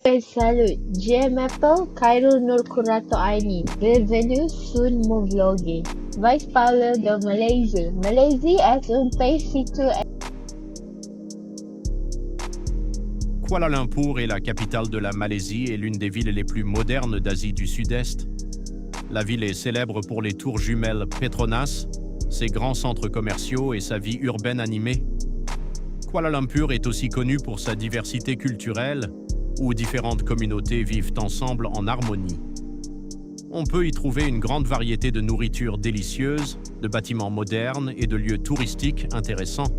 Salut, je m'appelle Khairul Nur Kurato Aini. Bienvenue sur mon vlog. Vais parler de Malaisie. Malaisie est un pays situé. Kuala Lumpur est la capitale de la Malaisie et l'une des villes les plus modernes d'Asie du Sud-Est. La ville est célèbre pour les tours jumelles Petronas, ses grands centres commerciaux et sa vie urbaine animée. Kuala Lumpur est aussi connue pour sa diversité culturelle, où différentes communautés vivent ensemble en harmonie. On peut y trouver une grande variété de nourriture délicieuse, de bâtiments modernes et de lieux touristiques intéressants.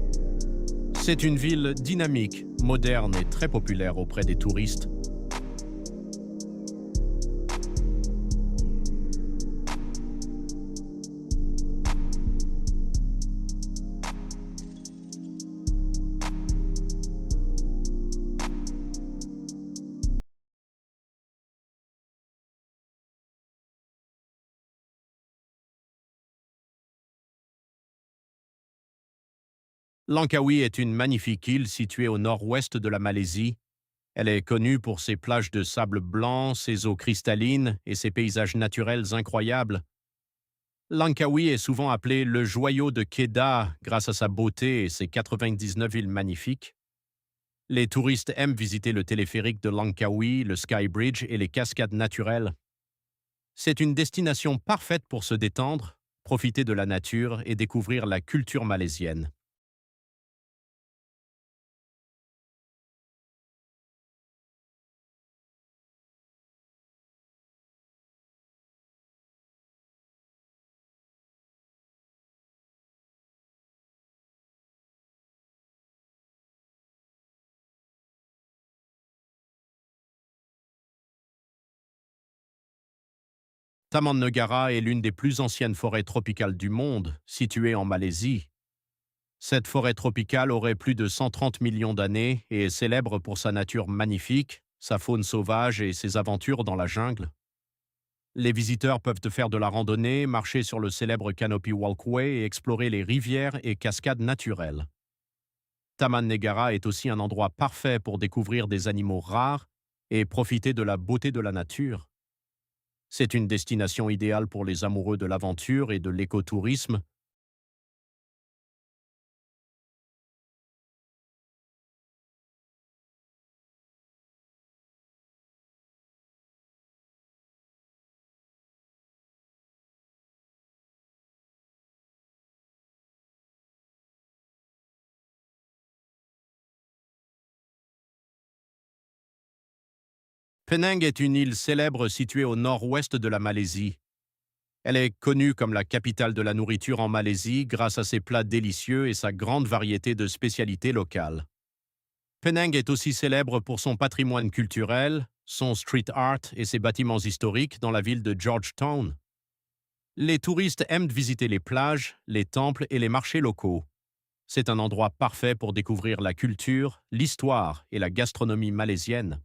C'est une ville dynamique, moderne et très populaire auprès des touristes. Langkawi est une magnifique île située au nord-ouest de la Malaisie. Elle est connue pour ses plages de sable blanc, ses eaux cristallines et ses paysages naturels incroyables. Langkawi est souvent appelé le joyau de Kedah grâce à sa beauté et ses 99 îles magnifiques. Les touristes aiment visiter le téléphérique de Langkawi, le Sky Bridge et les cascades naturelles. C'est une destination parfaite pour se détendre, profiter de la nature et découvrir la culture malaisienne. Taman Negara est l'une des plus anciennes forêts tropicales du monde, située en Malaisie. Cette forêt tropicale aurait plus de 130 millions d'années et est célèbre pour sa nature magnifique, sa faune sauvage et ses aventures dans la jungle. Les visiteurs peuvent faire de la randonnée, marcher sur le célèbre Canopy Walkway et explorer les rivières et cascades naturelles. Taman Negara est aussi un endroit parfait pour découvrir des animaux rares et profiter de la beauté de la nature. C'est une destination idéale pour les amoureux de l'aventure et de l'écotourisme. Penang est une île célèbre située au nord-ouest de la Malaisie. Elle est connue comme la capitale de la nourriture en Malaisie grâce à ses plats délicieux et sa grande variété de spécialités locales. Penang est aussi célèbre pour son patrimoine culturel, son street art et ses bâtiments historiques dans la ville de Georgetown. Les touristes aiment visiter les plages, les temples et les marchés locaux. C'est un endroit parfait pour découvrir la culture, l'histoire et la gastronomie malaisienne.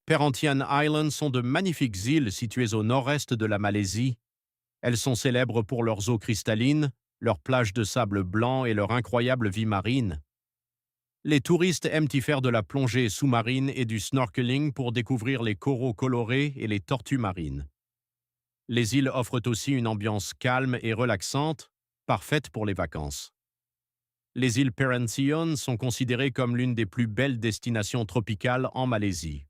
Perhentian Island sont de magnifiques îles situées au nord-est de la Malaisie. Elles sont célèbres pour leurs eaux cristallines, leurs plages de sable blanc et leur incroyable vie marine. Les touristes aiment y faire de la plongée sous-marine et du snorkeling pour découvrir les coraux colorés et les tortues marines. Les îles offrent aussi une ambiance calme et relaxante, parfaite pour les vacances. Les îles Perhentian sont considérées comme l'une des plus belles destinations tropicales en Malaisie.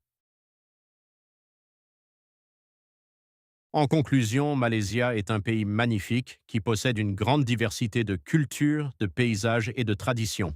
En conclusion, Malaysia est un pays magnifique qui possède une grande diversité de cultures, de paysages et de traditions.